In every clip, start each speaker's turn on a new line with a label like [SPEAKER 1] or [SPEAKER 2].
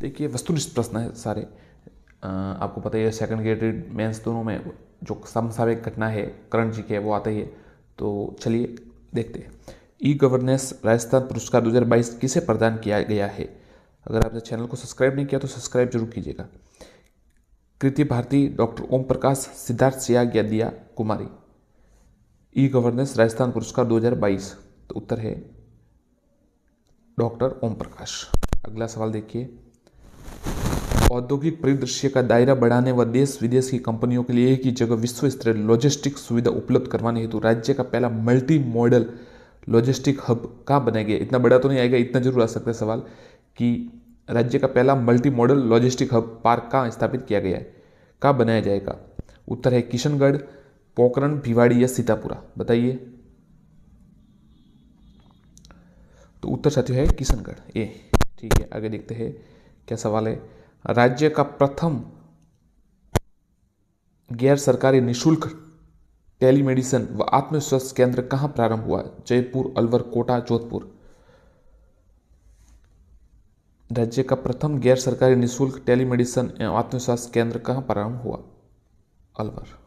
[SPEAKER 1] देखिए वस्तुनिष्ठ प्रश्न है सारे। आपको पता ही है सेकंड ग्रेड मेंस दोनों में जो समसामयिक घटना है करंट जी के वो आता ही है। तो चलिए देखते हैं। ई गवर्नेंस राजस्थान पुरस्कार 2022 किसे प्रदान किया गया है? अगर आपने चैनल को सब्सक्राइब नहीं किया तो सब्सक्राइब जरूर कीजिएगा। कृति भारती, डॉक्टर ओम प्रकाश, सिद्धार्थ सियाग या दिया कुमारी। ई गवर्नेंस राजस्थान पुरस्कार 2022, तो उत्तर है डॉक्टर ओम प्रकाश। अगला सवाल देखिए। औद्योगिक परिदृश्य का दायरा बढ़ाने व देश विदेश की कंपनियों के लिए एक ही जगह विश्व स्तरीय लॉजिस्टिक सुविधा उपलब्ध करवाने हेतु राज्य का पहला मल्टी मॉडल लॉजिस्टिक हब कहाँ बनाया गया? इतना बड़ा तो नहीं आएगा, इतना जरूर आ सकता है सवाल कि राज्य का पहला multi modal logistic hub park कहाँ स्थापित किया गया है, कहाँ बनाया जाएगा? उत्तर है किशनगढ़, पोखरण, भिवाड़ी या सीतापुरा। बताइए। तो उत्तर साथियों है किशनगढ़ ए। ठीक है, आगे देखते हैं क्या सवाल है। राज्य का प्रथम गैर सरकारी निशुल्क टेलीमेडिसिन व आत्मविश्वास केंद्र कहां प्रारंभ हुआ? जयपुर, अलवर, कोटा, जोधपुर। राज्य का प्रथम गैर सरकारी निशुल्क टेलीमेडिसिन एवं आत्मविश्वास केंद्र कहां प्रारंभ हुआ? अलवर।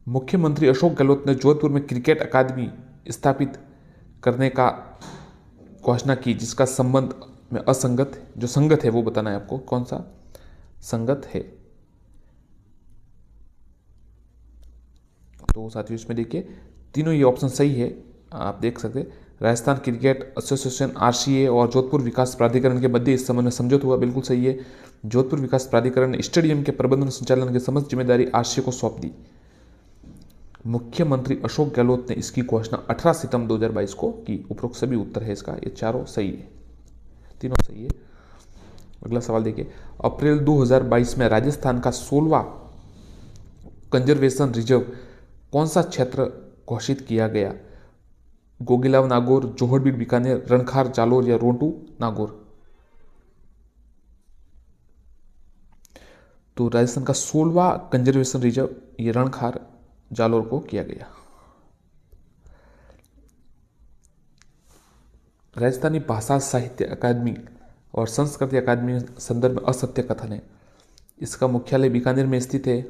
[SPEAKER 1] मुख्यमंत्री अशोक गहलोत ने जोधपुर में क्रिकेट अकादमी स्थापित करने का घोषणा की, जिसका संबंध में असंगत जो संगत है वो बताना है आपको। कौन सा संगत है? तो साथियों इसमें देखिए तीनों ये ऑप्शन सही है, आप देख सकते हैं। राजस्थान क्रिकेट एसोसिएशन आरसीए और जोधपुर विकास प्राधिकरण के मध्य इस संबंध में समझौता हुआ, बिल्कुल सही है। जोधपुर विकास प्राधिकरण ने स्टेडियम के प्रबंधन संचालन की समस्त जिम्मेदारी आरसीए को सौंप दी। मुख्यमंत्री अशोक गहलोत ने इसकी घोषणा 18 सितंबर 2022 को की। उपरोक्त सभी उत्तर है इसका, ये चारों सही है, तीनों सही है। अगला सवाल देखिए। अप्रैल 2022 में राजस्थान का 16वां कंजर्वेशन रिजर्व कौन सा क्षेत्र घोषित किया गया? गोगिलाव नागौर, जोहड़बीड़ बीकानेर, रणखार जालोर या रोंटू नागौर। तो राजस्थान का 16वां कंजर्वेशन रिजर्व ये रणखार जालोर को किया गया। राजस्थानी भाषा साहित्य अकादमी और संस्कृति अकादमी संदर्भ में असत्य कथन है। इसका मुख्यालय बीकानेर में स्थित है।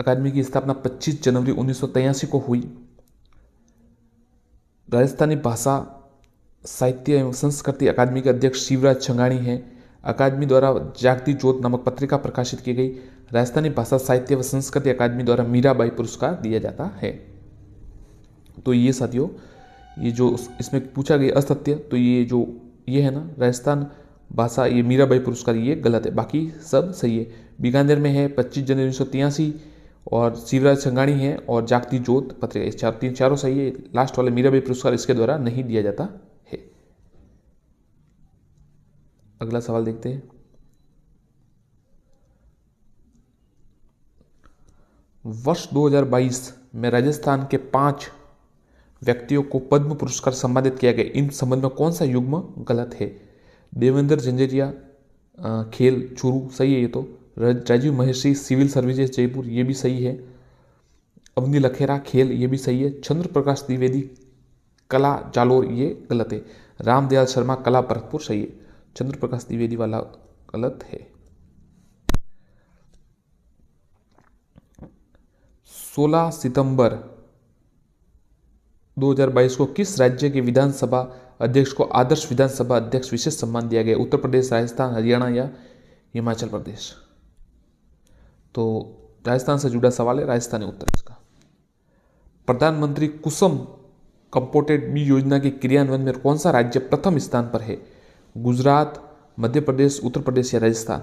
[SPEAKER 1] अकादमी की स्थापना 25 जनवरी 1983 को हुई। राजस्थानी भाषा साहित्य एवं संस्कृति अकादमी के अध्यक्ष शिवराज छंगाणी हैं। अकादमी द्वारा जागती ज्योत नामक पत्रिका प्रकाशित की गई। राजस्थानी भाषा साहित्य व संस्कृति अकादमी द्वारा मीराबाई पुरस्कार दिया जाता है। तो ये साथियों ये जो इसमें पूछा गया असत्य, तो ये जो ये है ना राजस्थान भाषा ये मीराबाई पुरस्कार ये गलत है, बाकी सब सही है। बीकानेर में है 25 जनवरी 1983 और शिवराज छंगाणी है और जागती ज्योत पत्रिका, चारों सही है। लास्ट वाले मीराबाई पुरस्कार इसके द्वारा नहीं दिया जाता है। अगला सवाल देखते हैं। वर्ष 2022 में राजस्थान के 5 व्यक्तियों को पद्म पुरस्कार सम्मानित किया गया। इन संबंध में कौन सा युग्म गलत है? देवेंद्र जंजेरिया खेल चूरू सही है ये तो। राजीव महेश्वरी सिविल सर्विसेज जयपुर ये भी सही है। अवनी लखेरा खेल ये भी सही है। चंद्र प्रकाश द्विवेदी कला जालोर ये गलत है। रामदयाल शर्मा कला भरतपुर सही है। चंद्र प्रकाश द्विवेदी वाला गलत है। 16 सितंबर 2022 को किस राज्य के विधानसभा अध्यक्ष को आदर्श विधानसभा अध्यक्ष विशेष सम्मान दिया गया? उत्तर प्रदेश, राजस्थान, हरियाणा या हिमाचल प्रदेश। तो राजस्थान से जुड़ा सवाल है, राजस्थान है उत्तर इसका। प्रधानमंत्री कुसुम कंपोटेड बी योजना के क्रियान्वयन में कौन सा राज्य प्रथम स्थान पर है? गुजरात, मध्य प्रदेश, उत्तर प्रदेश या राजस्थान।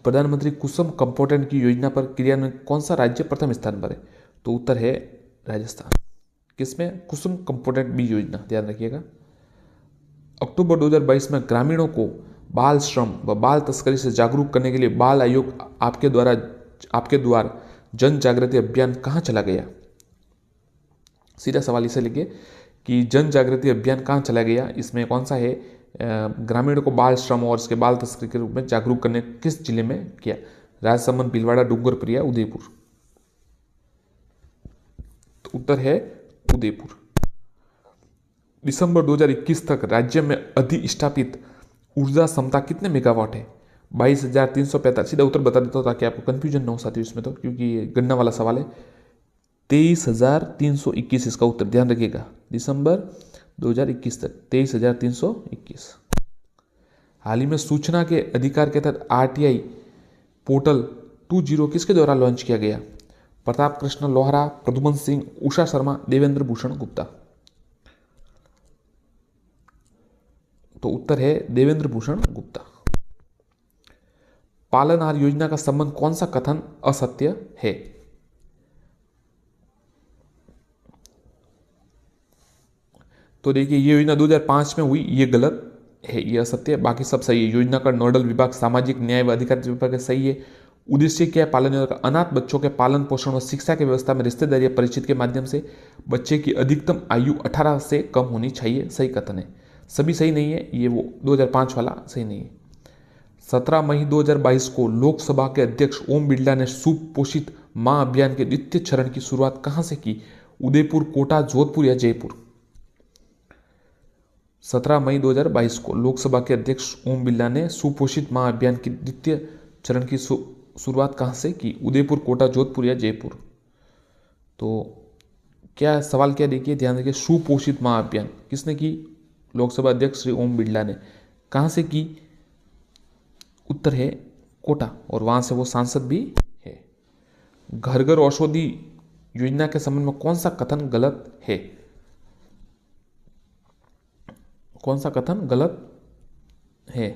[SPEAKER 1] प्रधानमंत्री कुसुम कंपोटेड की योजना पर क्रियान्वयन कौन सा राज्य प्रथम स्थान पर है? तो उत्तर है राजस्थान। किसमें? कुसुम कंपोटेड बी योजना, ध्यान रखिएगा। अक्टूबर 2022 में ग्रामीणों को बाल श्रम व बाल तस्करी से जागरूक करने के लिए बाल आयोग आपके द्वार जन जागृति अभियान कहाँ चला गया? सीधा सवाल इसे लिखिए कि जन जागृति अभियान कहाँ चला गया। इसमें कौन सा है? ग्रामीणों को बाल श्रम और इसके बाल तस्करी के रूप में जागरूक करने किस जिले में किया? राजसमंद, भीलवाड़ा, डूंगरपुर या उदयपुर। तो उत्तर है उदयपुर। दिसंबर 2021 तक राज्य में अधिष्ठापित ऊर्जा क्षमता कितने मेगावाट है? 22,345। सीधा उत्तर बता देता हूँ ताकि आपको कंफ्यूजन ना हो साथियों इसमें, तो क्योंकि ये गणना वाला सवाल है। 23,321 इसका उत्तर, ध्यान रखिएगा। दिसंबर 2021 तक 23,321। हाल ही में सूचना के अधिकार के तहत RTI पोर्टल 2.0 किसके द्वारा लॉन्च किया गया? प्रताप कृष्ण लोहरा, प्रद्युमन सिंह, उषा शर्मा, देवेंद्र भूषण गुप्ता। तो उत्तर है देवेंद्र भूषण गुप्ता। पालनहार योजना का संबंध कौन सा कथन असत्य है? तो देखिए ये योजना 2005 में हुई, ये गलत है, ये असत्य है, बाकी सब सही है। योजना का नोडल विभाग सामाजिक न्याय व अधिकारिता विभाग सही है। उद्देश्य क्या है पालन योजना का? अनाथ बच्चों के पालन पोषण व शिक्षा की व्यवस्था में रिश्तेदारी या परिचित के माध्यम से बच्चे की अधिकतम आयु 18 से कम होनी चाहिए, सही कथन है। सभी सही नहीं है, ये वो 2005 वाला सही नहीं है। 17 मई 2022 को लोकसभा के अध्यक्ष ओम बिरला ने सुपोषित मां अभियान के द्वितीय चरण की शुरुआत कहां से की? उदयपुर, कोटा, जोधपुर या जयपुर? 17 मई 2022 को लोकसभा के अध्यक्ष ओम बिरला ने सुपोषित मां अभियान की द्वितीय चरण की शुरुआत कहां से की? उदयपुर, कोटा, जोधपुर या जयपुर? तो क्या सवाल क्या, देखिए ध्यान रखिए। सुपोषित मां अभियान किसने की? लोकसभा अध्यक्ष श्री ओम बिरला ने। कहां से की? उत्तर है कोटा, और वहां से वो सांसद भी है। घर घर औषधि योजना के संबंध में कौन सा कथन गलत है? कौन सा कथन गलत है?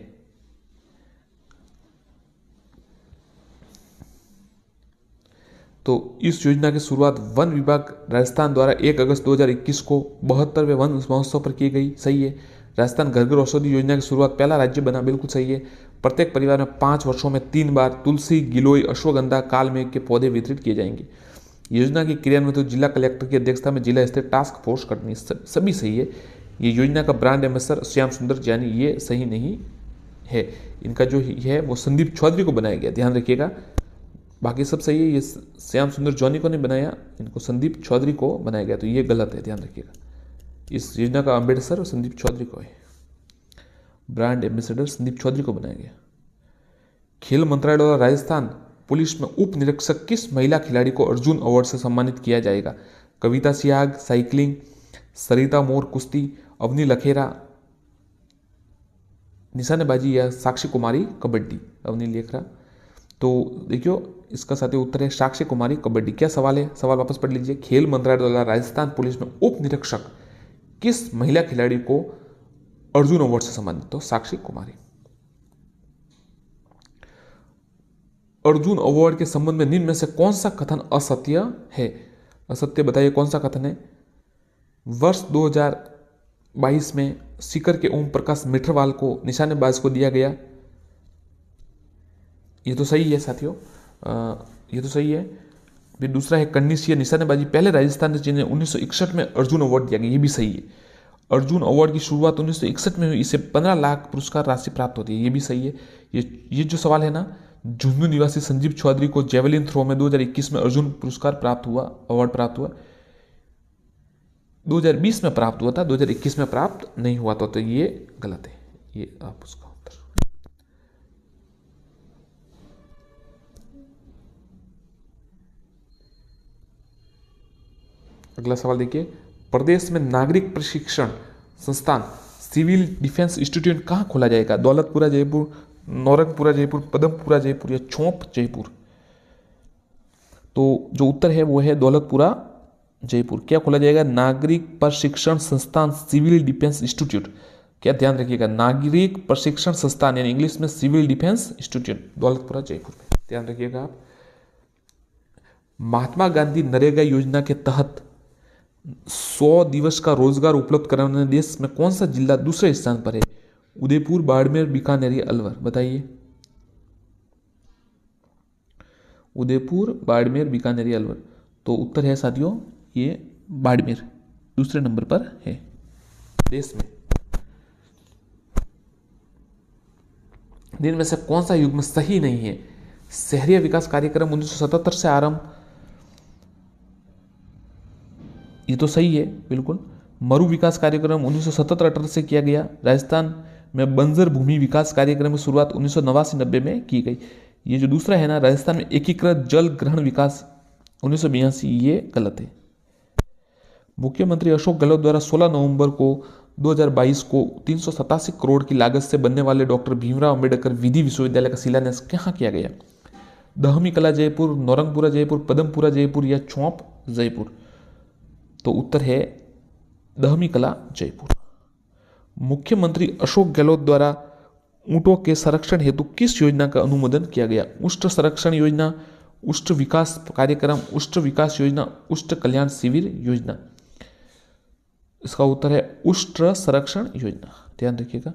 [SPEAKER 1] तो इस योजना की शुरुआत वन विभाग राजस्थान द्वारा 1 अगस्त 2021 को 72वें वन महोत्सव पर की गई, सही है। राजस्थान घर घर औषधि योजना की शुरुआत पहला राज्य बना, बिल्कुल सही है। प्रत्येक परिवार में 5 वर्षों में 3 बार तुलसी, गिलोय, अश्वगंधा, कालमेघ के पौधे वितरित किए जाएंगे। योजना की क्रियान्वयन तो जिला कलेक्टर की अध्यक्षता में जिला स्तरीय टास्क फोर्स करनी, सभी सही है। ये योजना का ब्रांड एम्बेसडर श्याम सुंदर जानी, ये सही नहीं है। इनका जो है वो संदीप चौधरी को बनाया गया, ध्यान रखिएगा। बाकी सब सही है, ये श्याम सुंदर जॉनी को नहीं बनाया, इनको संदीप चौधरी को बनाया गया, तो ये गलत है, ध्यान रखिएगा। इस योजना का अम्बेसडर संदीप चौधरी को है, ब्रांड एम्बेसडर संदीप चौधरी को बनाया गया। खेल मंत्रालय द्वारा राजस्थान पुलिस में उप निरीक्षक किस महिला खिलाड़ी को अर्जुन अवार्ड से सम्मानित किया जाएगा? कविता सियाग साइकिलिंग, सरिता मोर कुश्ती, अवनी लखेरा निशानेबाजी या साक्षी कुमारी कबड्डी? अवनी लेखरा। तो देखियो इसका साथी उत्तर है साक्षी कुमारी कबड्डी। क्या सवाल है? सवाल वापस पढ़ लीजिए। खेल मंत्रालय द्वारा राजस्थान पुलिस में उप निरीक्षक किस महिला खिलाड़ी को अर्जुन अवार्ड से सम्मानित? तो साक्षी कुमारी। अर्जुन अवार्ड के संबंध में निम्न में से कौन सा कथन असत्य है? असत्य बताइए कौन सा कथन है? वर्ष 2022 में सीकर के ओम प्रकाश मिठरवाल को निशानेबाज को दिया गया, ये तो सही है साथियों, ये तो सही है। फिर दूसरा है कन्नीसिया निशानेबाजी पहले राजस्थान ने जिन्हें 1961 में अर्जुन अवार्ड दिया गया, ये भी सही है। अर्जुन अवार्ड की शुरुआत 1961 में हुई, इसे 15 लाख पुरस्कार राशि प्राप्त होती है, ये भी सही है। ये जो सवाल है ना, झुंझुनू निवासी संजीव चौधरी को जेवलिन थ्रो में 2021 में अर्जुन पुरस्कार प्राप्त हुआ, अवार्ड प्राप्त हुआ। 2020 में प्राप्त हुआ था, 2021 में प्राप्त नहीं हुआ था, तो ये गलत है, ये आप उसका उत्तर। अगला सवाल देखिए, प्रदेश में नागरिक प्रशिक्षण संस्थान सिविल डिफेंस इंस्टीट्यूट कहाँ खोला जाएगा? दौलतपुरा जयपुर, नौरंगपुरा जयपुर, पदमपुरा जयपुर या चौंप जयपुर? तो जो उत्तर है वो है दौलतपुरा जयपुर। क्या खोला जाएगा? नागरिक प्रशिक्षण संस्थान सिविल डिफेंस इंस्टीट्यूट। क्या ध्यान रखिएगा, नागरिक प्रशिक्षण संस्थान यानी इंग्लिश में civil defence institute, Daulatpura Jaipur में, ध्यान रखिएगा आप। महात्मा गांधी नरेगा योजना के तहत 100 दिवस का रोजगार उपलब्ध कराने देश में कौन सा जिला दूसरे स्थान पर है? उदयपुर, बाड़मेर, बीकानेर या अलवर? बताइए। उदयपुर, बाड़मेर, बीकानेर या अलवर? तो उत्तर है साथियों ये बाड़मेर दूसरे नंबर पर है देश में। दिन में से कौन सा युग्म सही नहीं है? शहरी विकास कार्यक्रम 1977 से आरंभ, ये तो सही है बिल्कुल। मरु विकास कार्यक्रम 1977-78 से किया गया। राजस्थान में बंजर भूमि विकास कार्यक्रम की शुरुआत 1989-90 में की गई। ये जो दूसरा है ना, राजस्थान में एकीकृत जल ग्रहण विकास 1982, ये गलत है। मुख्यमंत्री अशोक गहलोत द्वारा 16 नवंबर को 2022 को 387 करोड़ की लागत से बनने वाले डॉक्टर भीमराव अंबेडकर विधि विश्वविद्यालय का शिलान्यास कहाँ किया गया? दहमी कला जयपुर, नौरंगपुरा जयपुर, पदमपुरा जयपुर या चौंप जयपुर? तो उत्तर है दहमी कला जयपुर। मुख्यमंत्री अशोक गहलोत द्वारा ऊंटों के संरक्षण हेतु किस योजना का अनुमोदन किया गया? उष्ट संरक्षण योजना, उष्ट विकास कार्यक्रम, उष्ट विकास योजना, उष्ट कल्याण शिविर योजना? इसका उत्तर है उष्ट संरक्षण योजना, ध्यान रखिएगा।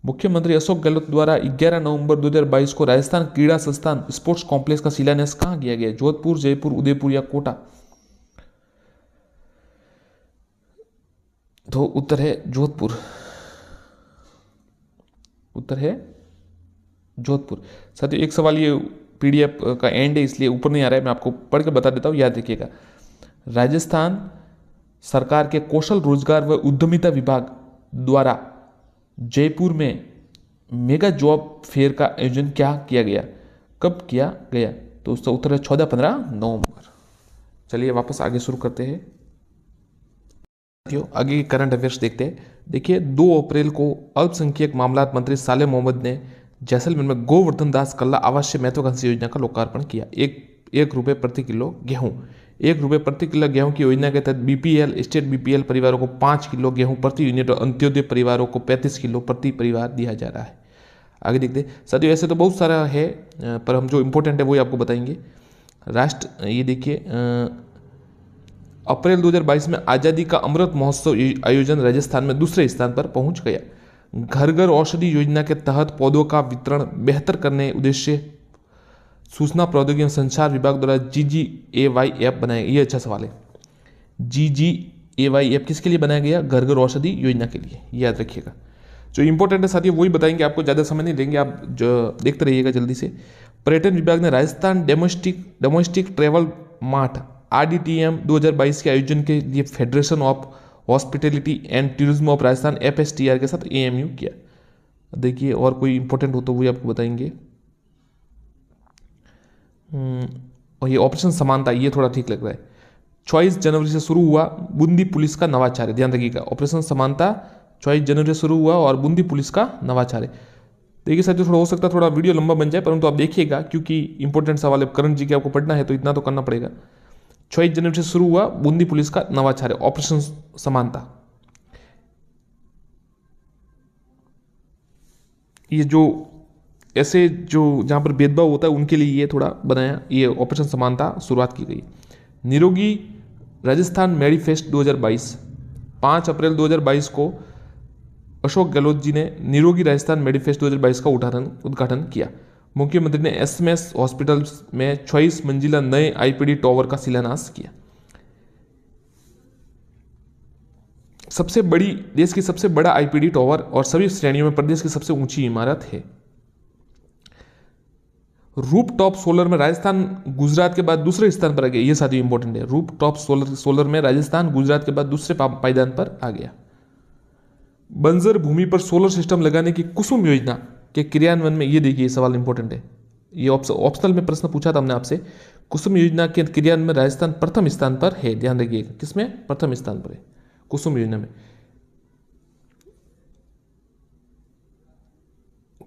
[SPEAKER 1] मुख्यमंत्री अशोक गहलोत द्वारा 11 नवंबर 2022 को राजस्थान क्रीड़ा संस्थान स्पोर्ट्स कॉम्प्लेक्स का शिलान्यास कहाँ किया गया? जोधपुर, जयपुर, उदयपुर या कोटा? तो उत्तर है जोधपुर। उत्तर है जोधपुर। साथियों, एक सवाल ये पीडीएफ का एंड है इसलिए ऊपर नहीं आ रहा है, मैं आपको पढ़ के बता देता हूँ, याद रखिएगा। राजस्थान सरकार के कौशल रोजगार व उद्यमिता विभाग द्वारा जयपुर में मेगा जॉब फेयर का आयोजन क्या किया गया? कब किया गया? तो उसका उत्तर है 14-15 नवंबर। चलिए वापस आगे शुरू करते हैं। आगे के करंट अफेयर्स देखते हैं। देखिए, 2 अप्रैल को अल्पसंख्यक मामलात मंत्री सालेह मोहम्मद ने जैसलमेर में गोवर्धन दास कल्ला आवासीय महत्वाकांक्षी योजना का लोकार्पण किया। एक रुपये प्रति किलो गेहूं, 1 रुपये प्रति किलो गेहूं की योजना के तहत बीपीएल, स्टेट बीपीएल परिवारों को 5 किलो गेहूं प्रति यूनिट और अंत्योदय परिवारों को 35 किलो प्रति परिवार दिया जा रहा है। आगे देखते हैं। साथियों, ऐसे तो बहुत सारा है, पर हम जो इम्पोर्टेंट है वही आपको बताएंगे। ये देखिए, अप्रैल 2022 में आज़ादी का अमृत महोत्सव आयोजन राजस्थान में दूसरे स्थान पर पहुंच गया। घर घर औषधि योजना के तहत पौधों का वितरण बेहतर करने उद्देश्य सूचना प्रौद्योगिकी एवं संचार विभाग द्वारा GGAY ऐप बनाया। ये अच्छा सवाल है। GGAY ऐप किसके लिए बनाया गया? घर घर औषधि योजना के लिए, याद रखिएगा। जो इंपॉर्टेंट है साथियों वही बताएंगे, आपको ज़्यादा समय नहीं देंगे, आप जो देखते रहिएगा जल्दी से। पर्यटन विभाग ने Rajasthan domestic travel mart RDTM 2022 के आयोजन के लिए federation of hospitality and tourism of Rajasthan FSTR के साथ AMU किया। देखिए, और कोई इंपॉर्टेंट हो तो वही आपको बताएंगे। और ये ऑपरेशन समानता, ये थोड़ा ठीक लग रहा है। 24 जनवरी से शुरू हुआ बूंदी पुलिस का नवाचार है, ध्यान रखिएगा। ऑपरेशन समानता 24 जनवरी से शुरू हुआ और बूंदी पुलिस का नवाचार है। देखिए साथियों, थोड़ा हो सकता है थोड़ा वीडियो लंबा बन जाए, परंतु आप देखिएगा क्योंकि इंपॉर्टेंट सवाल है, करण जी के आपको पढ़ना है तो इतना तो करना पड़ेगा। 24 जनवरी से शुरू हुआ बूंदी पुलिस का नवाचार है, ऑपरेशन समानता। ये जो ऐसे जो जहाँ पर भेदभाव होता है उनके लिए ये थोड़ा बनाया, ये ऑपरेशन समानता शुरुआत की गई। निरोगी राजस्थान मैनिफेस्ट 2022, 5 अप्रैल 2022 को अशोक गहलोत जी ने निरोगी राजस्थान मैनिफेस्ट 2022 का उद्घाटन किया। मुख्यमंत्री ने SMS हॉस्पिटल में 24 मंजिला नए IPD टावर का शिलान्यास किया। देश की सबसे बड़ा IPD टावर और सभी श्रेणियों में प्रदेश की सबसे ऊंची इमारत है। रूप टॉप सोलर में राजस्थान गुजरात के बाद दूसरे स्थान पर आ गया। ये साथी इंपॉर्टेंट है। रूप टॉप सोलर में राजस्थान गुजरात के बाद दूसरे पायदान पर आ गया। बंजर भूमि पर सोलर सिस्टम लगाने की कुसुम योजना के क्रियान्वयन में, ये देखिए सवाल इंपॉर्टेंट है, ये ऑप्शनल में प्रश्न पूछा था हमने आपसे। कुसुम योजना के क्रियान्वयन में राजस्थान प्रथम स्थान पर है, ध्यान रखिएगा। किसमें? प्रथम स्थान पर है कुसुम योजना में।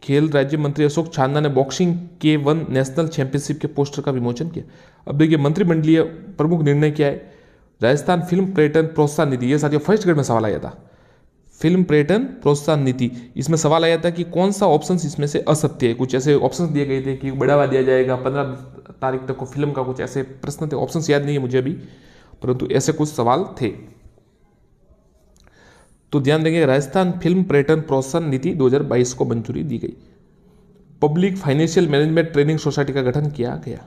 [SPEAKER 1] खेल राज्य मंत्री अशोक चांदना ने बॉक्सिंग K1 नेशनल चैंपियनशिप के पोस्टर का विमोचन किया। अब देखिए, मंत्रिमंडलीय प्रमुख निर्णय क्या है? राजस्थान फिल्म पर्यटन प्रोत्साहन नीति, ये साथियों फर्स्ट ग्रेड में सवाल आया था। फिल्म पर्यटन प्रोत्साहन नीति, इसमें सवाल आया था कि कौन सा ऑप्शन इसमें से असत्य है। कुछ ऐसे ऑप्शन दिए गए थे कि बढ़ावा दिया जाएगा 15 तारीख तक को फिल्म का, कुछ ऐसे प्रश्न थे। ऑप्शन याद नहीं है मुझे अभी, परंतु ऐसे कुछ सवाल थे। तो ध्यान देंगे, राजस्थान फिल्म पर्यटन प्रोत्साहन नीति 2022 को मंजूरी दी गई। Public financial management training society का गठन किया गया।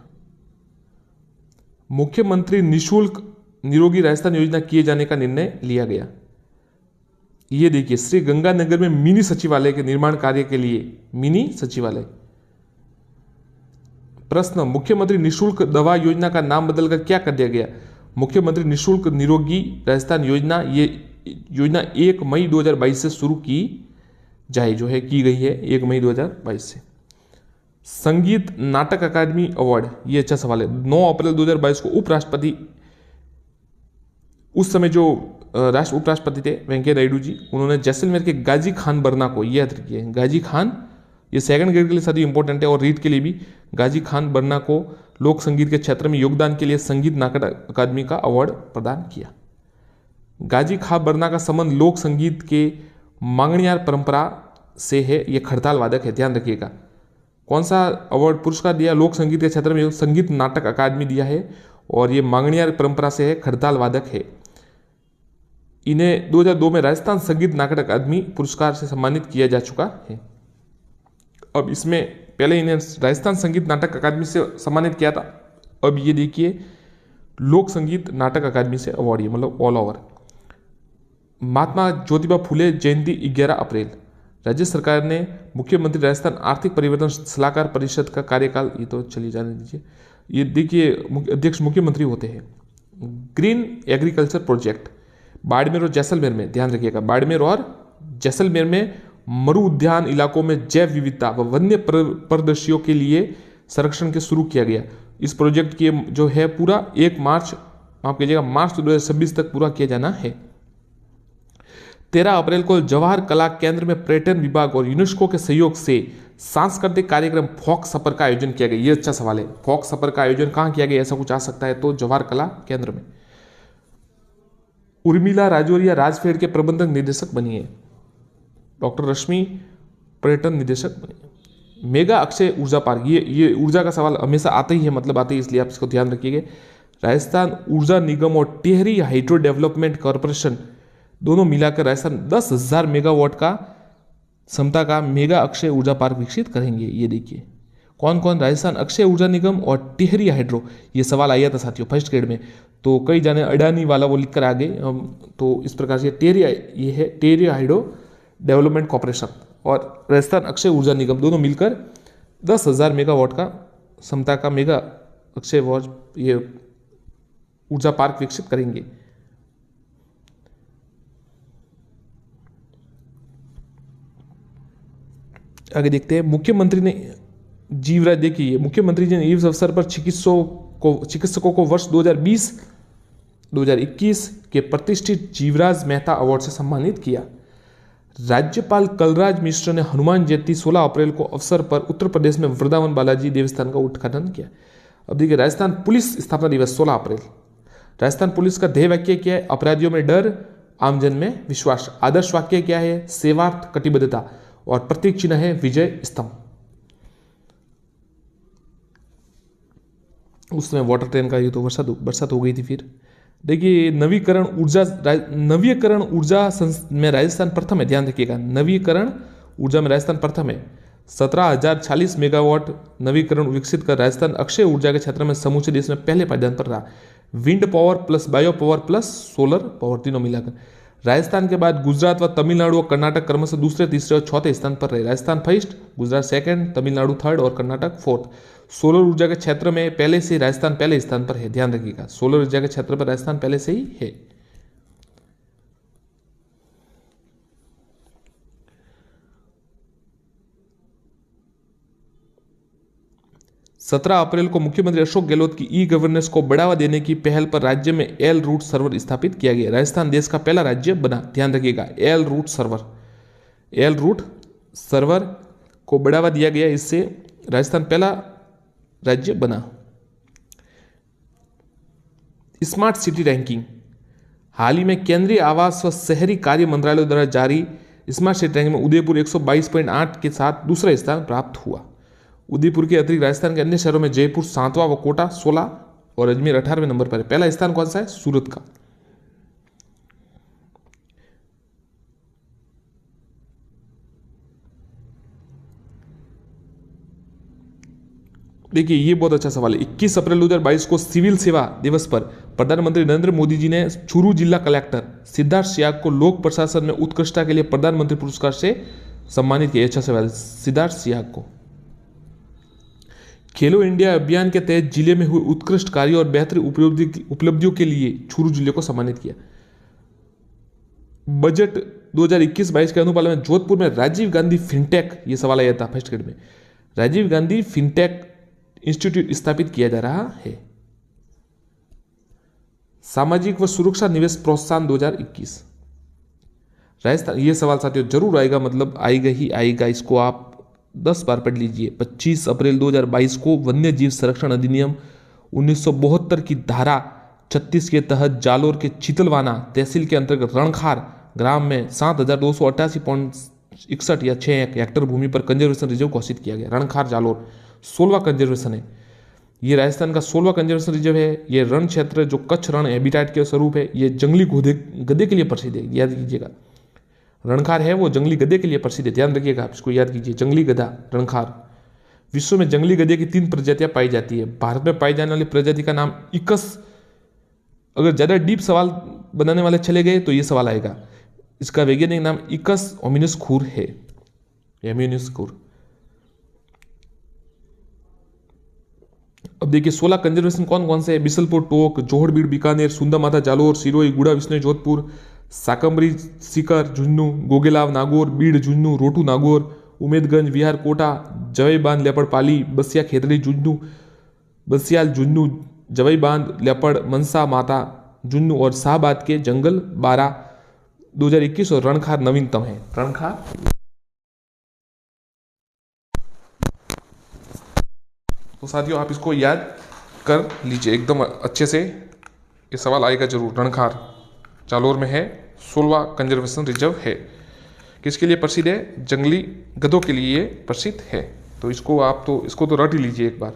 [SPEAKER 1] मुख्यमंत्री निःशुल्क निरोगी राजस्थान योजना किए जाने का निर्णय लिया गया। ये देखिए, श्री गंगानगर में मिनी सचिवालय के निर्माण कार्य के लिए मिनी सचिवालय। प्रश्न, मुख्यमंत्री निःशुल्क दवा योजना का नाम बदलकर क्या कर दिया गया? मुख्यमंत्री निःशुल्क निरोगी राजस्थान योजना, ये योजना 1 मई 2022 से शुरू की जाए, जो है की गई है 1 मई 2022 से। संगीत नाटक अकादमी अवार्ड, ये अच्छा सवाल है। 9 अप्रैल 2022 को उपराष्ट्रपति, उस समय जो उपराष्ट्रपति थे वेंकैया नायडू जी, उन्होंने जैसलमेर के गाजी खान बरना को, ये याद रखिए गाजी खान, ये सेकंड ग्रेड के लिए साथ इंपॉर्टेंट है और रीड के लिए भी, गाजी खान बरना को लोक संगीत के क्षेत्र में योगदान के लिए संगीत नाटक अकादमी का अवार्ड प्रदान किया। गाजी खान बरना का संबंध लोक संगीत के मांगणियार परंपरा से है, ये खड़ताल वादक है, ध्यान रखिएगा। कौन सा अवार्ड पुरस्कार दिया? लोक संगीत के क्षेत्र में संगीत नाटक अकादमी दिया है और ये मांगणियार परंपरा से है, खड़ताल वादक है। इन्हें 2002 में राजस्थान संगीत नाटक अकादमी पुरस्कार से सम्मानित किया जा चुका है। अब इसमें पहले इन्हें राजस्थान संगीत नाटक अकादमी से सम्मानित किया था, अब ये देखिए लोक संगीत नाटक अकादमी से अवार्ड, ये मतलब ऑल ओवर। महात्मा ज्योतिबा फूले जयंती 11 अप्रैल। राज्य सरकार ने मुख्यमंत्री राजस्थान आर्थिक परिवर्तन सलाहकार परिषद का कार्यकाल, ये तो चलिए जाने दीजिए, ये देखिए अध्यक्ष मुख्यमंत्री होते हैं। ग्रीन एग्रीकल्चर प्रोजेक्ट बाड़मेर और जैसलमेर में, ध्यान रखिएगा, बाड़मेर और जैसलमेर में मरु उद्यान इलाकों में जैव विविधता व वन्य परिदृश्यों के लिए संरक्षण के शुरू किया गया। इस प्रोजेक्ट की जो है पूरा 1 मार्च, माफ कीजिएगा, मार्च 2026 तक पूरा किया जाना है। 13 अप्रैल को जवाहर कला केंद्र में पर्यटन विभाग और यूनेस्को के सहयोग से सांस्कृतिक कार्यक्रम फोक सफर का आयोजन किया गया। ये अच्छा सवाल है, फोक सफर का आयोजन कहाँ किया गया, ऐसा कुछ आ सकता है तो जवाहर कला केंद्र में। उर्मिला राजौरिया राजफेड के प्रबंधक निदेशक बनी है। डॉक्टर रश्मि पर्यटन निदेशक बनी। मेगा अक्षय ऊर्जा पार्क, ये ऊर्जा का सवाल हमेशा आता ही है, मतलब आते ही, इसलिए आप इसको ध्यान रखिएगा। राजस्थान ऊर्जा निगम और टिहरी हाइड्रो डेवलपमेंट कॉरपोरेशन दोनों मिलाकर राजस्थान 10,000 मेगावाट का क्षमता का मेगा अक्षय ऊर्जा पार्क विकसित करेंगे। ये देखिए कौन कौन, राजस्थान अक्षय ऊर्जा निगम और टिहरी हाइड्रो, ये सवाल आया था साथियों फर्स्ट ग्रेड में, तो कई जाने अडानी वाला वो लिख कर आ गए। तो इस प्रकार से टिहरी, ये है टिहरी हाइड्रो डेवलपमेंट कॉरपोरेशन और राजस्थान अक्षय ऊर्जा निगम दोनों मिलकर 10,000 मेगावाट का क्षमता का मेगा अक्षय ये ऊर्जा पार्क विकसित करेंगे। आगे देखते हैं, मुख्यमंत्री ने जीवराज, देखिए मुख्यमंत्री जी ने इस अवसर पर चिकित्सकों को वर्ष 2020-2021 के प्रतिष्ठित जीवराज मेहता अवार्ड से सम्मानित किया। राज्यपाल कलराज मिश्र ने हनुमान जयंती 16 अप्रैल को अवसर पर उत्तर प्रदेश में वृंदावन बालाजी देवस्थान का उद्घाटन किया। अब देखिए राजस्थान पुलिस स्थापना दिवस 16 अप्रैल। राजस्थान पुलिस का ध्येय वाक्य क्या है? अपराधियों में डर, आमजन में विश्वास। आदर्श वाक्य क्या है? सेवार्थ कटिबद्धता। और प्रतीक चिन्ह है विजय स्तंभ। उस समय वाटर ट्रेन का ये तो बरसात हो गई थी। फिर देखिए नवीकरण ऊर्जा में राजस्थान प्रथम है, ध्यान रखिएगा, नवीकरण ऊर्जा में राजस्थान प्रथम है। 17,040 मेगावाट नवीकरण विकसित कर राजस्थान अक्षय ऊर्जा के क्षेत्र में समूचे देश में पहले पायदान पर रहा। Wind power plus bio power plus solar power तीनों मिलाकर राजस्थान के बाद गुजरात व तमिलनाडु और कर्नाटक क्रमशः दूसरे, तीसरे और चौथे स्थान पर रहे। Rajasthan first, Gujarat second, Tamil Nadu third और कर्नाटक फोर्थ। सोलर ऊर्जा के क्षेत्र में पहले से राजस्थान पहले स्थान पर है, ध्यान रखिएगा, सोलर ऊर्जा के क्षेत्र पर राजस्थान पहले से ही है। सत्रह अप्रैल को मुख्यमंत्री अशोक गहलोत की ई गवर्नेंस को बढ़ावा देने की पहल पर राज्य में एल रूट सर्वर स्थापित किया गया। राजस्थान देश का पहला राज्य बना, ध्यान रखिएगा, एल रूट सर्वर को बढ़ावा दिया गया, इससे राजस्थान पहला राज्य बना। स्मार्ट सिटी रैंकिंग, हाल ही में केंद्रीय आवास व शहरी कार्य मंत्रालय द्वारा जारी स्मार्ट सिटी रैंकिंग में उदयपुर 122.8 के साथ दूसरा स्थान प्राप्त हुआ। उदयपुर के अतिरिक्त राजस्थान के अन्य शहरों में जयपुर 7वां व कोटा 16 और अजमेर 18वें नंबर पर है। पहला स्थान कौन सा है? सूरत का। देखिए ये बहुत अच्छा सवाल है। 21 अप्रैल 2022 को सिविल सेवा दिवस पर प्रधानमंत्री नरेंद्र मोदी जी ने चूरू जिला कलेक्टर सिद्धार्थ सियाग को लोक प्रशासन में उत्कृष्टता के लिए प्रधानमंत्री पुरस्कार से सम्मानित किया। अच्छा सवाल, सिद्धार्थ सियाग को। खेलो इंडिया अभियान के तहत जिले में हुए उत्कृष्ट कार्य और बेहतर उपलब्धियों के लिए चूरू जिले को सम्मानित किया। बजट 2021-22 के अनुपालन में जोधपुर में राजीव गांधी फिनटेक, ये सवाल आया था फर्स्ट ग्रेड में, राजीव गांधी फिनटेक इंस्टीट्यूट स्थापित किया जा रहा है। सामाजिक व सुरक्षा निवेश प्रोत्साहन 2021, राजस्थान, ये सवाल साथियों जरूर आएगा, मतलब आएगा ही आएगा, इसको आप 10 बार पढ़ लीजिए। 25 अप्रैल 2022 को वन्य जीव संरक्षण अधिनियम 1972 की धारा 36 के तहत जालोर के चितलवाना तहसील के अंतर्गत रणखार ग्राम में 7,288.61 या 6 हेक्टेयर भूमि पर कंजर्वेशन रिजर्व घोषित किया गया। रणखार जालोर 16वां कंजर्वेशन है, ये राजस्थान का 16वां कंजर्वेशन रिजर्व है। ये रण क्षेत्र जो कच्छ रण हैबिटेट के स्वरूप है, ये जंगली गधे के लिए प्रसिद्ध है, याद कीजिएगा। रणखार है वो जंगली गधे के लिए प्रसिद्ध है, ध्यान रखिएगा, आप इसको याद कीजिए, जंगली गधा रणखार। विश्व में जंगली गधे की 3 प्रजातियां पाई जाती है। भारत में पाई जाने वाली प्रजाति का नाम इकस, अगर ज्यादा डीप सवाल बनाने वाले चले गए तो ये सवाल आएगा। इसका वैज्ञानिक नाम इकस होमिनिस खूर है, होमिनिस खूर। अब देखिए 16 कंजर्वेशन कौन कौन से है। बिसलपुर, टोक, जोहड़बीड़, बीकानेर, सुंदा माता, जालोर, सिरोही, गुड़ा विष्णु, जोधपुर, साकमरी, सीकर, झुंझुनू, गोगेलाव, नागौर, बीड़, झुंझुनू, रोटू, नागौर, उमेदगंज, विहार, कोटा, जवई बांध, लेपड़, पाली, बसिया, खेतड़ी, झुंझुनू, बसियाल, झुंझुनू, जवई बांध, लेपड़, मनसा माता, झुंझुनू और शाहबाद के जंगल 12 2021 और रणखार नवीनतम है। रणखार तो साथियों आप इसको याद कर लीजिए एकदम अच्छे से, ये सवाल आएगा जरूर। रणखार जालोर में है, 16वां कंजर्वेशन रिजर्व है। किसके लिए प्रसिद्ध है? जंगली गधों के लिए प्रसिद्ध है। तो इसको तो रट ही लीजिए एक बार।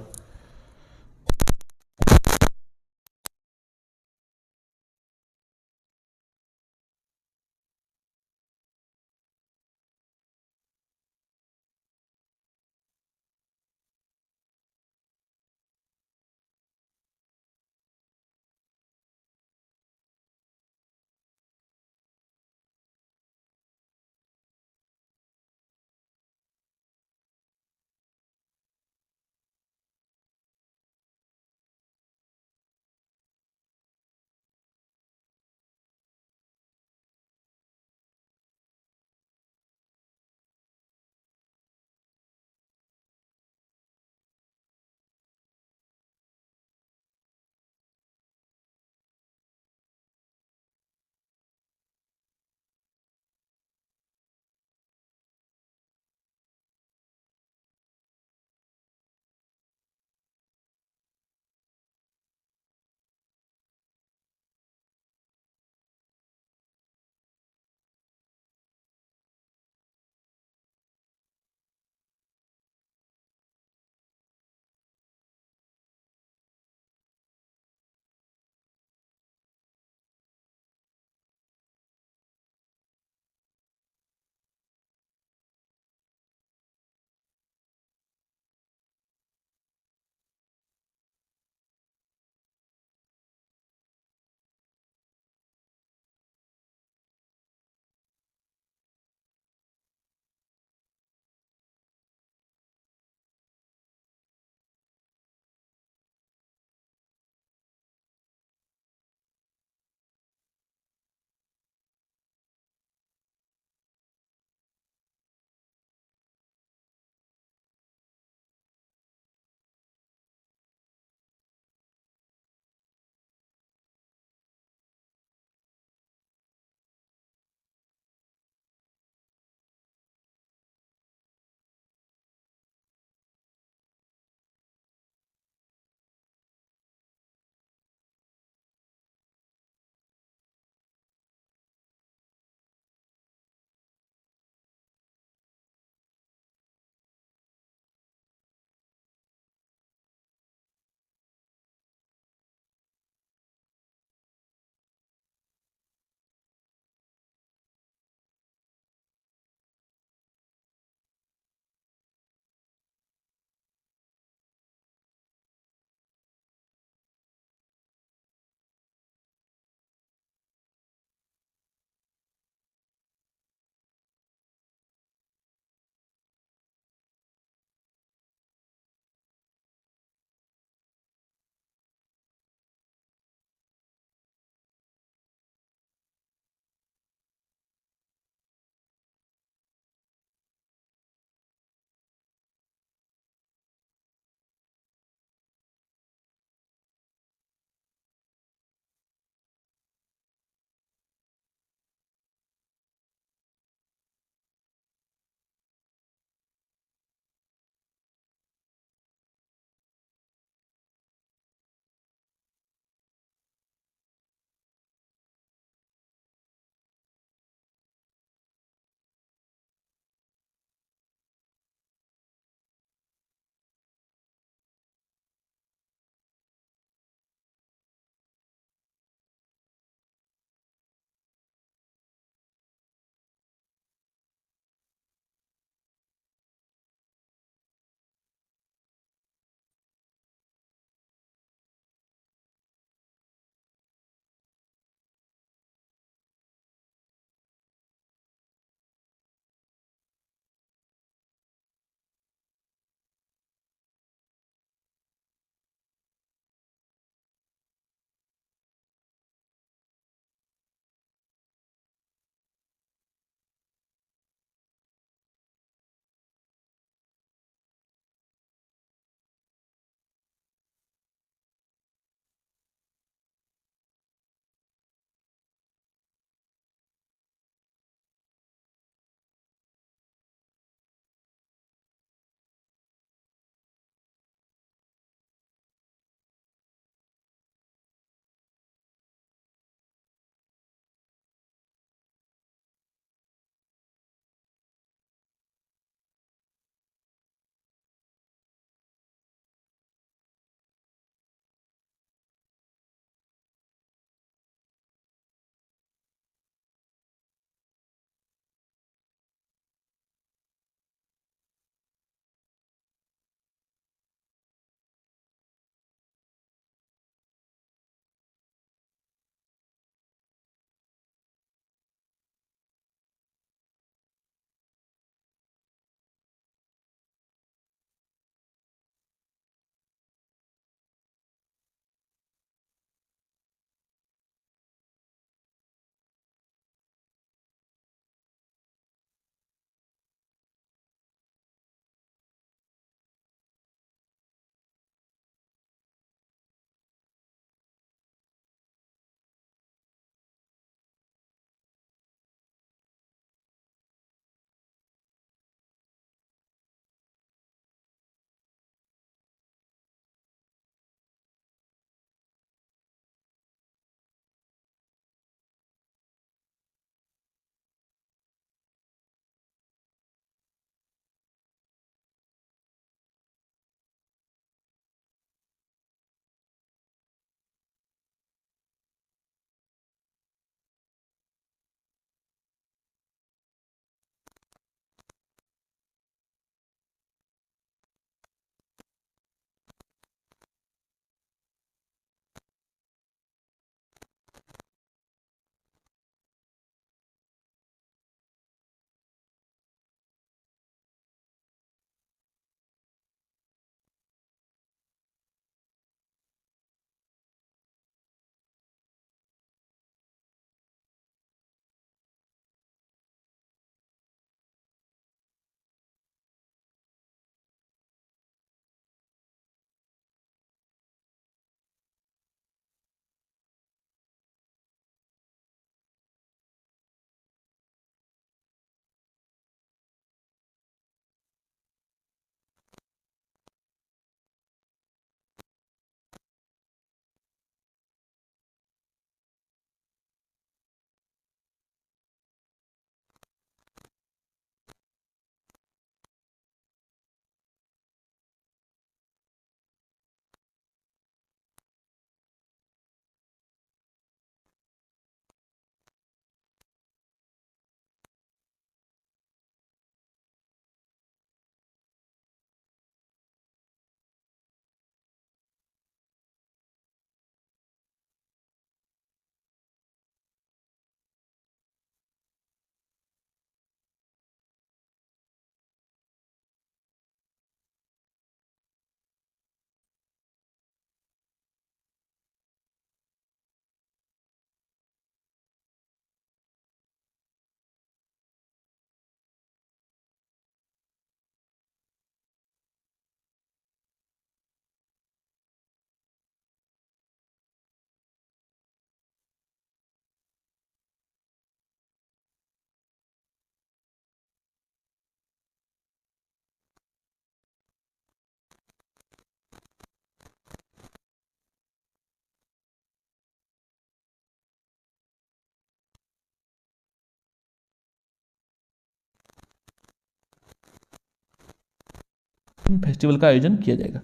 [SPEAKER 1] फिल्म फेस्टिवल का आयोजन किया जाएगा।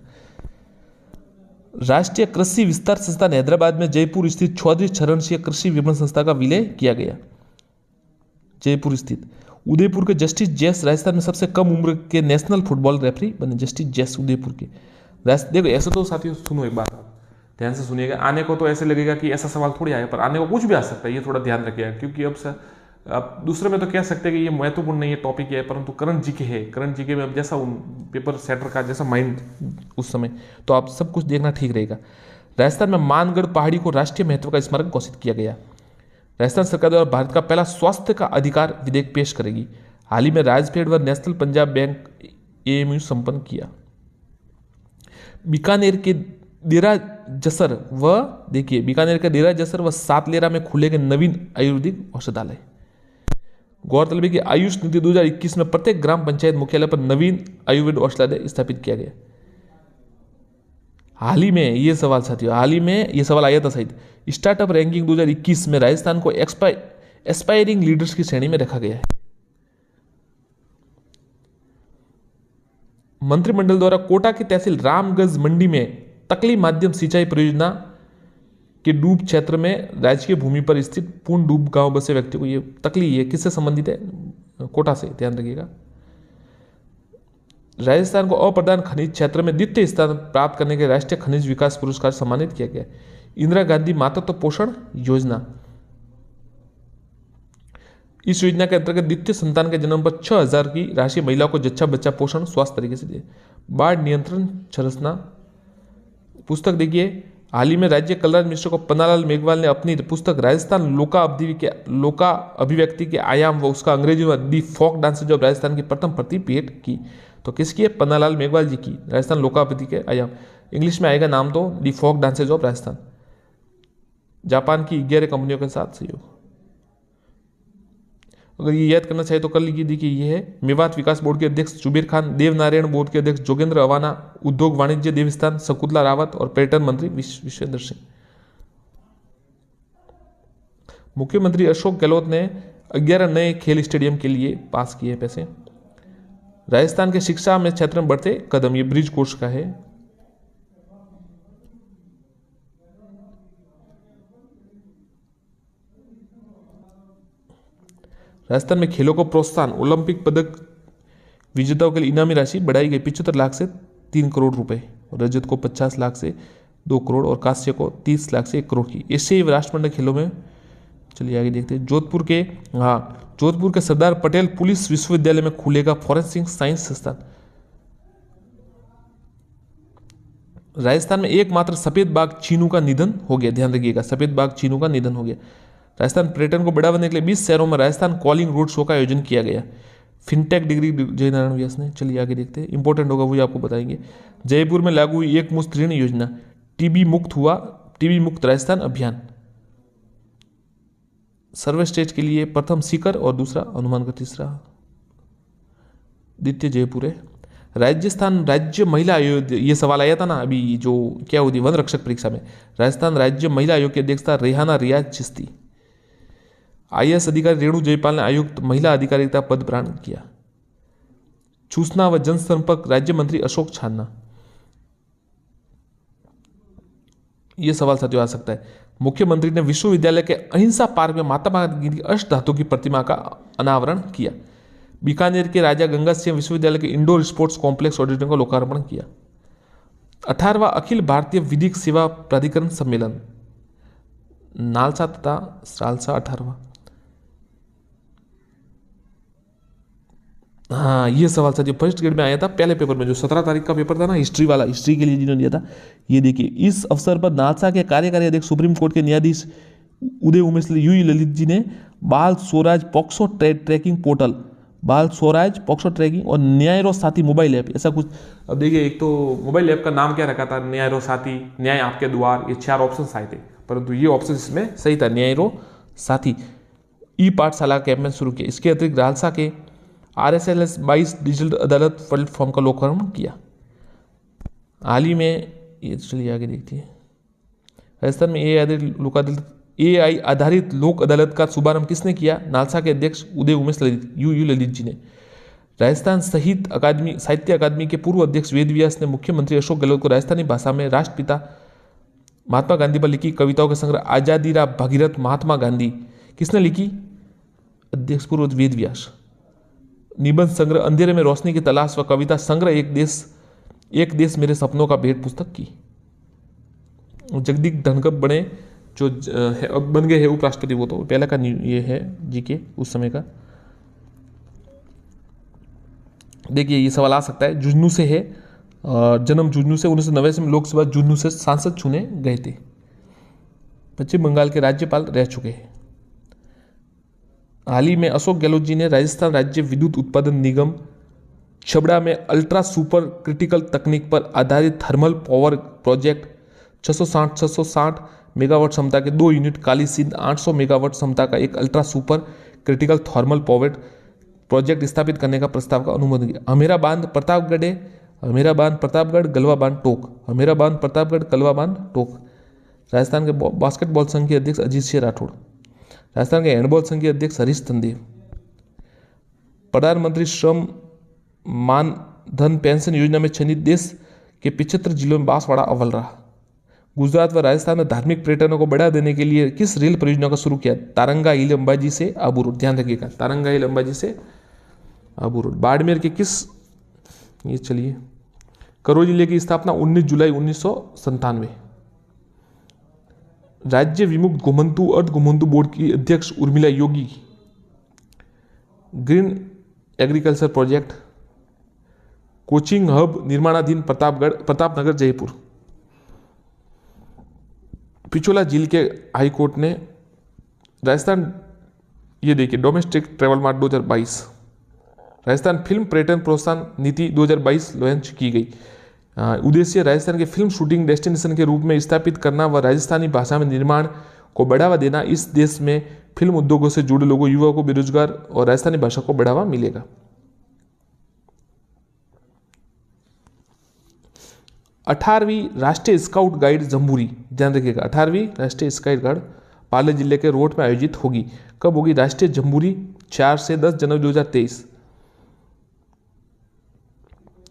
[SPEAKER 1] राष्ट्रीय कृषि विस्तार संस्थान हैदराबाद में जयपुर स्थित चौधरी चरण सिंह कृषि विपणन संस्था का विलय किया गया। जयपुर स्थित उदयपुर के जस्टिस जैस राजस्थान में सबसे कम उम्र के नेशनल फुटबॉल रेफरी बने। जस्टिस जैस उदयपुर के। देखो ऐसा तो साथियों, सुनो एक बात, ध्यान से सुनिएगा। आने को तो ऐसे लगेगा कि ऐसा सवाल थोड़ी आएगा, पर आने को कुछ भी आ सकता है, ये थोड़ा ध्यान रखिएगा। क्योंकि अब आप दूसरे में तो कह सकते हैं कि ये महत्वपूर्ण नहीं है टॉपिक है, परंतु करंट जीके है। करंट जीके में अब जैसा पेपर सेटर का जैसा माइंड उस समय, तो आप सब कुछ देखना ठीक रहेगा। राजस्थान में मानगढ़ पहाड़ी को राष्ट्रीय महत्व का स्मारक घोषित किया गया। राजस्थान सरकार द्वारा भारत का पहला स्वास्थ्य का अधिकार विधेयक पेश करेगी। हाल ही में राजफेड व नेशनल पंजाब बैंक एएमयू संपन्न किया। बीकानेर के डेरा जसर व सातलेरा में खुलेंगे नवीन आयुर्वेदिक औषधालय। गौरतलब है कि आयुष नीति 2021 में प्रत्येक ग्राम पंचायत मुख्यालय पर नवीन आयुर्वेद औषधालय स्थापित किया गया। हाल ही में ये सवाल साथियों, आया था शायद, स्टार्टअप रैंकिंग 2021 में राजस्थान को एस्पायरिंग लीडर्स की श्रेणी में रखा गया है। मंत्रिमंडल द्वारा कोटा की तहसील रामगंज मंडी में तकली माध्यम सिंचाई परियोजना के डूब क्षेत्र में राजकीय भूमि पर स्थित पूर्ण डूब गांव बसे व्यक्ति को, ये तकली ये किससे संबंधित है? कोटा से, ध्यान रखिएगा। राजस्थान को अप्रधान खनिज क्षेत्र में द्वितीय स्थान प्राप्त करने के राष्ट्रीय खनिज विकास पुरस्कार सम्मानित किया गया। इंदिरा गांधी मातृत्व पोषण योजना, इस योजना के अंतर्गत द्वितीय संतान के जन्म पर 6,000 की राशि महिलाओं को जच्चा बच्चा पोषण स्वास्थ्य तरीके से दिए। बाढ़ नियंत्रण संरचना पुस्तक देखिए। हाल ही में राज्य कलराज मिश्र को पन्नालाल मेघवाल ने अपनी पुस्तक राजस्थान लोका अभिव्यक्ति के आयाम व उसका अंग्रेजी में दी फोक डांसेज ऑफ राजस्थान की प्रथम प्रति भेंट की। तो किसकी है? पन्नालाल मेघवाल जी की। राजस्थान लोका अभिव्यक्ति के आयाम, इंग्लिश में आएगा नाम तो दी फोक डांसेज ऑफ राजस्थान। जापान की 11 कंपनियों के साथ सहयोग। अगर ये याद करना चाहे तो कर लीजिए। देखिए ये है मेवात विकास बोर्ड के अध्यक्ष जुबेर खान, देवनारायण बोर्ड के अध्यक्ष जोगेंद्र अवाना, उद्योग वाणिज्य देवस्थान शकुंतला रावत और पर्यटन मंत्री विश्वेंद्र सिंह। मुख्यमंत्री अशोक गहलोत ने 11 नए खेल स्टेडियम के लिए पास किए पैसे। राजस्थान के शिक्षा में क्षेत्र में बढ़ते कदम, ये ब्रिज कोर्स का है। राजस्थान में खेलों को प्रोत्साहन, ओलंपिक पदक विजेताओं के लिए इनामी राशि बढ़ाई गई 75 लाख से 3 करोड़ रुपए, रजत को 50 लाख से 2 करोड़ और कांस्य को 30 लाख से 1 करोड़ की। एशियाई राष्ट्रमंडल खेलों में चलिए आगे देखते हैं। जोधपुर के सरदार पटेल पुलिस विश्वविद्यालय में खुलेगा फॉरेंसिक साइंस संस्थान। राजस्थान में एकमात्र सफेद बाघ चीनू का निधन हो गया। ध्यान रखिएगा, सफेद बाघ चीनू का निधन हो गया। राजस्थान पर्यटन को बढ़ावा देने के लिए 20 शहरों में राजस्थान कॉलिंग रोड शो का आयोजन किया गया। फिनटेक डिग्री जयनारायण व्यास ने। चलिए आगे देखते हैं, इंपॉर्टेंट होगा वो आपको बताएंगे। जयपुर में लागू हुई एक मुश्त ऋण योजना। टीबी मुक्त राजस्थान अभियान। सर्वे स्टेज के लिए प्रथम सीकर और दूसरा अनुमान का तीसरा द्वितीय जयपुर है। राजस्थान राज्य महिला आयोग, ये सवाल आया था ना अभी जो क्या होती वन रक्षक परीक्षा में। राजस्थान राज्य महिला आयोग की अध्यक्षता रेहाना रियाज चिश्ती। आईएएस अधिकारी रेणु जयपाल ने आयुक्त महिला अधिकारिता पद प्रदान किया। सूचना व जनसंपर्क राज्य मंत्री अशोक छान्ना। यह सवाल साथियों आ सकता है। मुख्यमंत्री ने विश्वविद्यालय के अहिंसा पार्क में महात्मा गांधी की अष्टधातु की प्रतिमा का अनावरण किया। बीकानेर के राजा गंगा सिंह विश्वविद्यालय के इंडोर स्पोर्ट्स कॉम्प्लेक्स ऑडिटोरियम का लोकार्पण किया। 18वां अखिल भारतीय विधिक सेवा प्राधिकरण सम्मेलन नालसा तथा सालसा 18वां। हाँ, ये सवाल था जो फर्स्ट ग्रेड में आया था पहले पेपर में, जो 17 तारीख का पेपर था ना हिस्ट्री वाला, हिस्ट्री के लिए जिन्होंने दिया था। ये देखिए, इस अवसर पर नालसा के कार्यकारी अध्यक्ष सुप्रीम कोर्ट के न्यायाधीश उदय उमेश यूयू ललित जी ने बाल स्वराज पॉक्सो ट्रैकिंग पोर्टल, बाल स्वराज पॉक्सो ट्रैकिंग और न्यायरो साथी मोबाइल ऐप, ऐसा कुछ। अब देखिए, एक तो मोबाइल ऐप का नाम क्या रखा था, न्यायरो साथी, न्याय आपके द्वार, ये 4 ऑप्शन आए थे, परंतु ये ऑप्शन इसमें सही था, न्यायरो साथी। ई पाठशाला के ऐप में शुरू किया। इसके अतिरिक्त रालसा के RSLS 22 डिजिटल अदालत प्लेटफॉर्म का लोकार्पण किया। हाल ही में, ये चलिए आगे देखते हैं। राजस्थान में AI आधारित लोक अदालत का शुभारंभ किसने किया? नालसा के अध्यक्ष उदय उमेश यूयू ललित जी ने। राजस्थान सहित अकादमी साहित्य अकादमी के पूर्व अध्यक्ष वेद व्यास ने मुख्यमंत्री अशोक गहलोत को राजस्थानी भाषा में राष्ट्रपिता महात्मा गांधी पर लिखी कविताओं का संग्रह आजादी रा भगीरथ महात्मा गांधी किसने लिखी? अध्यक्ष पूर्व वेद व्यास। निबंध संग्रह अंधेरे में रोशनी की तलाश व कविता संग्रह एक देश मेरे सपनों का भेंट पुस्तक की। जगदीप धनकड़ बने जो बन गए हैं उपराष्ट्रपति, वो तो पहला का ये है जीके उस समय का। देखिए ये सवाल आ सकता है, झुंझुनू से है, जन्म झुंझुनू से, 1989 में लोकसभा झुंझुनू से सांसद चुने गए थे। पश्चिम बंगाल के राज्यपाल रह चुके हैं। हाल ही में अशोक गहलोत जी ने राजस्थान राज्य विद्युत उत्पादन निगम छबड़ा में अल्ट्रा सुपर क्रिटिकल तकनीक पर आधारित थर्मल पावर प्रोजेक्ट 660 मेगावाट क्षमता के 2 यूनिट, काली सिंध 800 मेगावाट क्षमता का एक ultra super critical thermal power project स्थापित करने का प्रस्ताव का अनुमोदन किया। हमेरा बांध प्रतापगढ़ है, हमेरा बांध प्रतापगढ़, गलवा बांध टोक, हमेरा बांध प्रतापगढ़, गलवा बांध टोक। राजस्थान के बास्केटबॉल संघ के अध्यक्ष अजीत सिंह राठौड़। राजस्थान के हैंडबॉल संघ के अध्यक्ष हरीश तंदेव। प्रधानमंत्री श्रम मानधन पेंशन योजना में चयनित देश के 75 जिलों में बांसवाड़ा अव्वल रहा। गुजरात व राजस्थान में धार्मिक पर्यटनों को बढ़ा देने के लिए किस रेल परियोजना का शुरू किया? तारंगा हिल अंबाजी से आबू रोड। ध्यान रखिएगा, तारंगा हिल अंबाजी से आबू रोड। बाड़मेर के किस, ये चलिए, करौली जिले की स्थापना 19 जुलाई 1997। राज्य विमुक्त घुमंतु अर्ध घुमंतु बोर्ड की अध्यक्ष Urmila Yogi. Green agriculture project coaching hub निर्माणाधीन प्रतापनगर जयपुर। पिछोला झील के हाईकोर्ट ने राजस्थान, ये देखिए, domestic travel mart 2022, Rajasthan film पर्यटन प्रोत्साहन नीति 2022 लॉन्च की गई। उद्देश्य राजस्थान के फिल्म शूटिंग डेस्टिनेशन के रूप में स्थापित करना व राजस्थानी भाषा में निर्माण को बढ़ावा देना। इस देश में फिल्म उद्योगों से जुड़े लोगों, युवाओं को बेरोजगार और राजस्थानी भाषा को बढ़ावा मिलेगा। 18वीं राष्ट्रीय स्काउट गाइड जम्बूरी, ध्यान रखिएगा, 18वीं राष्ट्रीय स्काउट गाइड पाली जिले के रोड में आयोजित होगी। कब होगी राष्ट्रीय जम्बूरी? 4 से 10 जनवरी 2023।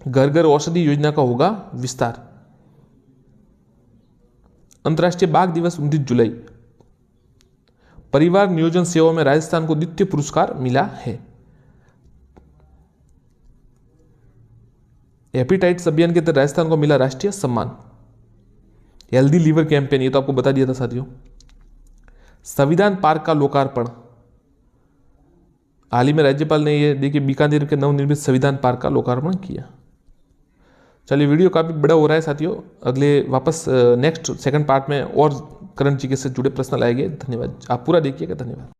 [SPEAKER 1] घर घर औषधि योजना का होगा विस्तार। अंतर्राष्ट्रीय बाघ दिवस 29 जुलाई। परिवार नियोजन सेवा में राजस्थान को द्वितीय पुरस्कार मिला है। हेपेटाइटिस अभियान के तहत राजस्थान को मिला राष्ट्रीय सम्मान। हेल्दी लीवर कैंपेन, ये तो आपको बता दिया था साथियों। संविधान पार्क का लोकार्पण, हाल ही में राज्यपाल ने ये देखिए बीकानेर के नवनिर्मित संविधान पार्क का लोकार्पण किया। चलिए वीडियो काफी बड़ा हो रहा है साथियों, अगले वापस नेक्स्ट सेकंड पार्ट में और करंट जीके से जुड़े प्रश्न लाएंगे। धन्यवाद, आप पूरा देखिएगा। धन्यवाद।